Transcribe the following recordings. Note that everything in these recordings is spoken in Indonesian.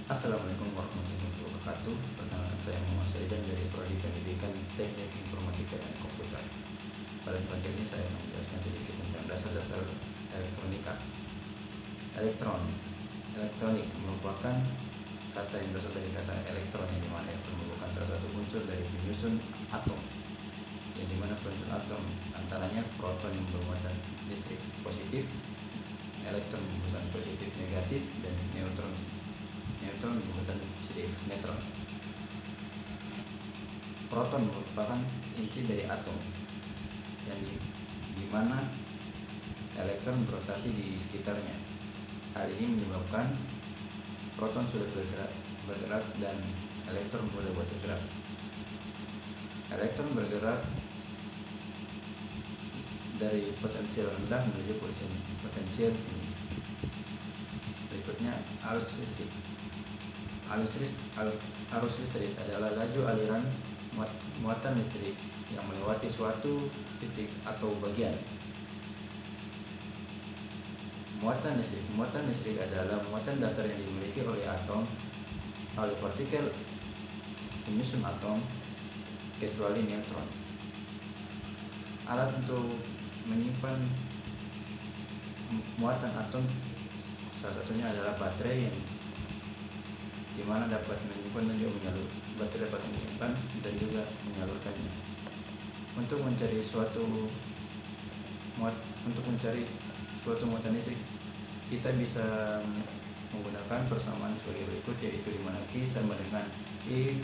Assalamualaikum warahmatullahi wabarakatuh. Perkenalkan, saya Muhammad Saidan dari Prodi Pendidikan Teknik Informatika dan Komputer. Pada kesempatan ini saya akan menjelaskan sedikit tentang dasar-dasar elektronika. Elektronik merupakan kata yang berasal dari kata elektron, yang dimana itu merupakan salah satu unsur dari penyusun atom, yang dimana penyusun atom antaranya proton yang bermuatan listrik positif, elektron bermuatan positif negatif, dan neutron bermuatan positif netron. Proton merupakan inti dari atom, yang dimana elektron berotasi di sekitarnya. Hal ini menyebabkan proton sudah bergerak dan elektron boleh bergerak. Elektron bergerak dari potensial rendah menuju potensial tinggi. Berikutnya arus listrik. Arus listrik adalah laju aliran muatan listrik yang melewati suatu titik atau bagian. Muatan listrik adalah muatan dasar yang dimiliki oleh partikel penyusun atom, kecuali neutron. Alat untuk menyimpan muatan atom salah satunya adalah baterai, yang dimana dapat menyimpan dan juga baterai dapat menyimpan dan juga menyalurkannya. Untuk mencari suatu muatan listrik, kita bisa menggunakan persamaan sebagai berikut, yaitu dimana Q sama dengan I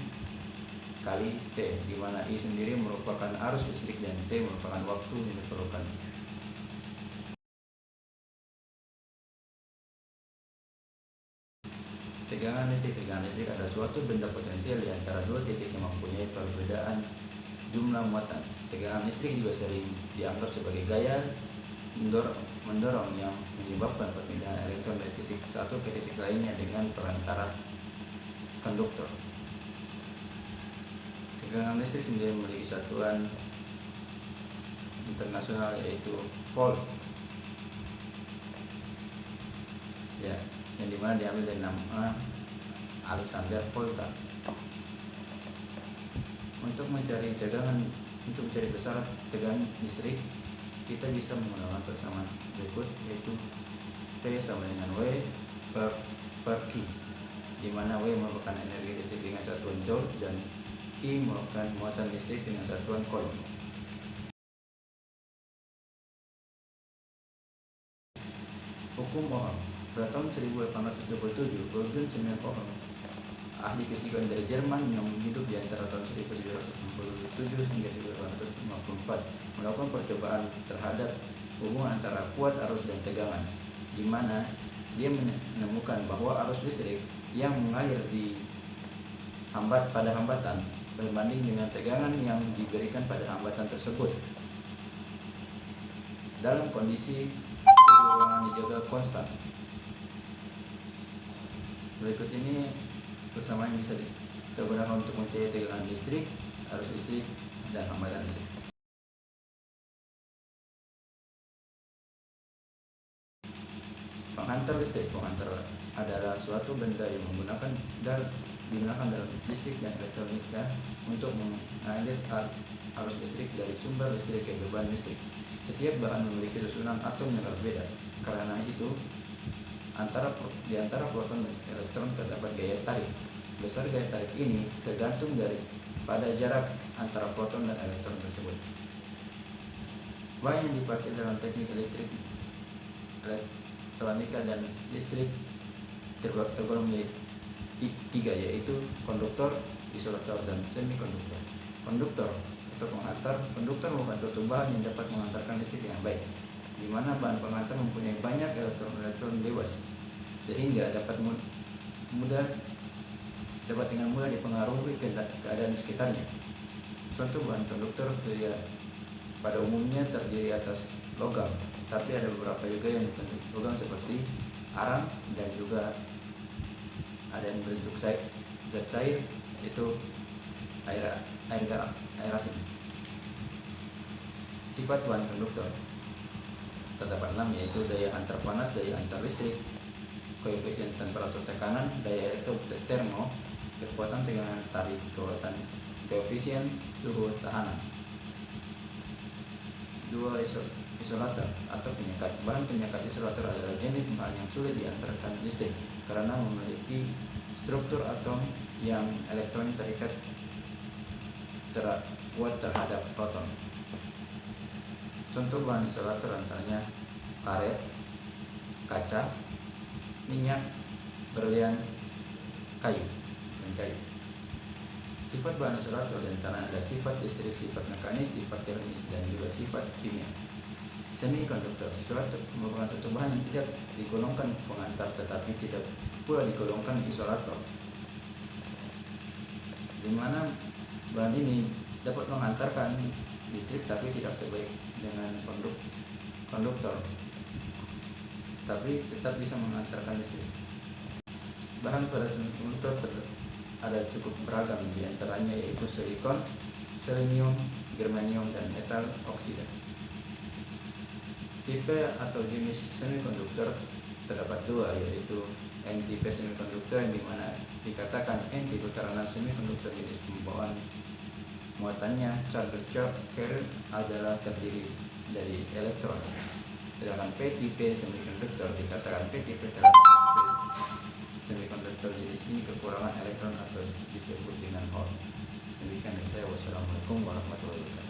kali T, dimana I sendiri merupakan arus listrik dan T merupakan waktu yang diperlukan. Tegangan listrik adalah suatu benda potensial di antara dua titik yang mempunyai perbedaan jumlah muatan. Tegangan listrik juga sering dianggap sebagai gaya mendorong yang menyebabkan perpindahan elektron dari titik satu ke titik lainnya dengan perantara konduktor. Tegangan listrik sendiri memiliki satuan internasional, yaitu volt, yang dimana diambil dari nama Alexander Volta. Untuk mencari besar tegangan listrik, kita bisa menggunakan persamaan berikut, yaitu P sama dengan W per Q, dimana W merupakan energi listrik dengan satuan joule dan Q merupakan muatan listrik dengan satuan coulomb. Hukum Ohm. Pada tahun 1827, Eugen Semmelweis, ahli fisika dari Jerman yang hidup di antara tahun 1787 hingga 1854, melakukan percobaan terhadap hubungan antara kuat arus dan tegangan, di mana dia menemukan bahwa arus listrik yang mengalir pada hambatan berbanding dengan tegangan yang diberikan pada hambatan tersebut dalam kondisi suhu ruangan dijaga konstan. Berikut ini persamaan yang bisa digunakan untuk mencari tegangan listrik, arus listrik, dan hambatan listrik. Penghantar listrik. Penghantar adalah suatu benda yang digunakan dalam listrik dan elektronika untuk mengalir arus listrik dari sumber listrik ke beban listrik. Setiap bahan memiliki susunan atom yang berbeda. Karena itu, di antara proton dan elektron terdapat gaya tarik. Besar gaya tarik ini tergantung pada jarak antara proton dan elektron tersebut. Bahan yang dipakai dalam teknik elektronika dan listrik tergolong menjadi tiga, yaitu konduktor, isolator, dan semikonduktor. Konduktor atau penghantar. Konduktor merupakan suatu bahan yang dapat menghantarkan listrik dengan baik, di mana bahan penghantar mempunyai banyak elektron bebas, sehingga dapat dengan mudah dipengaruhi keadaan sekitarnya. Contoh bahan konduktor pada umumnya terdiri atas logam, tapi ada beberapa juga yang berbentuk logam seperti arang, dan juga ada yang berbentuk zat cair, yaitu air asin. Sifat bahan konduktor terdapat 6, yaitu daya antar panas, daya antar listrik, koefisien temperatur tekanan, daya termo, kekuatan tegangan tarik, kekuatan koefisien suhu tahanan. 2. Isolator atau penyekat. Bahan penyekat isolator adalah jenis bahan yang sulit diantarkan listrik karena memiliki struktur atom yang elektron terikat kuat terhadap proton. Contoh bahan isolator antaranya karet, kaca, minyak, berlian, kayu, dan kayu. Sifat bahan isolator diantaranya ada sifat listrik, sifat mekanis, sifat termis, dan juga sifat kimia. Semikonduktor suatu merupakan suatu bahan yang tidak digolongkan pengantar tetapi tidak pula digolongkan isolator, di mana bahan ini dapat mengantarkan listrik tapi tidak sebaik dengan konduktor, tapi tetap bisa mengantarkan listrik. Bahan pada semikonduktor ada cukup beragam, diantaranya yaitu silikon, selenium, germanium, dan metal oksida. Tipe atau jenis semikonduktor terdapat dua, yaitu N-tipe semikonduktor yang dimana dikatakan N-tipe karena semikonduktor jenis pembawaan muatannya charge carrier adalah terdiri dari elektron. Sedangkan P-tipe semikonduktor dikatakan P-tipe karena semikonduktor jenis ini kekurangan elektron atau disebut dengan hole. Demikian dari saya. Wassalamualaikum warahmatullahi wabarakatuh.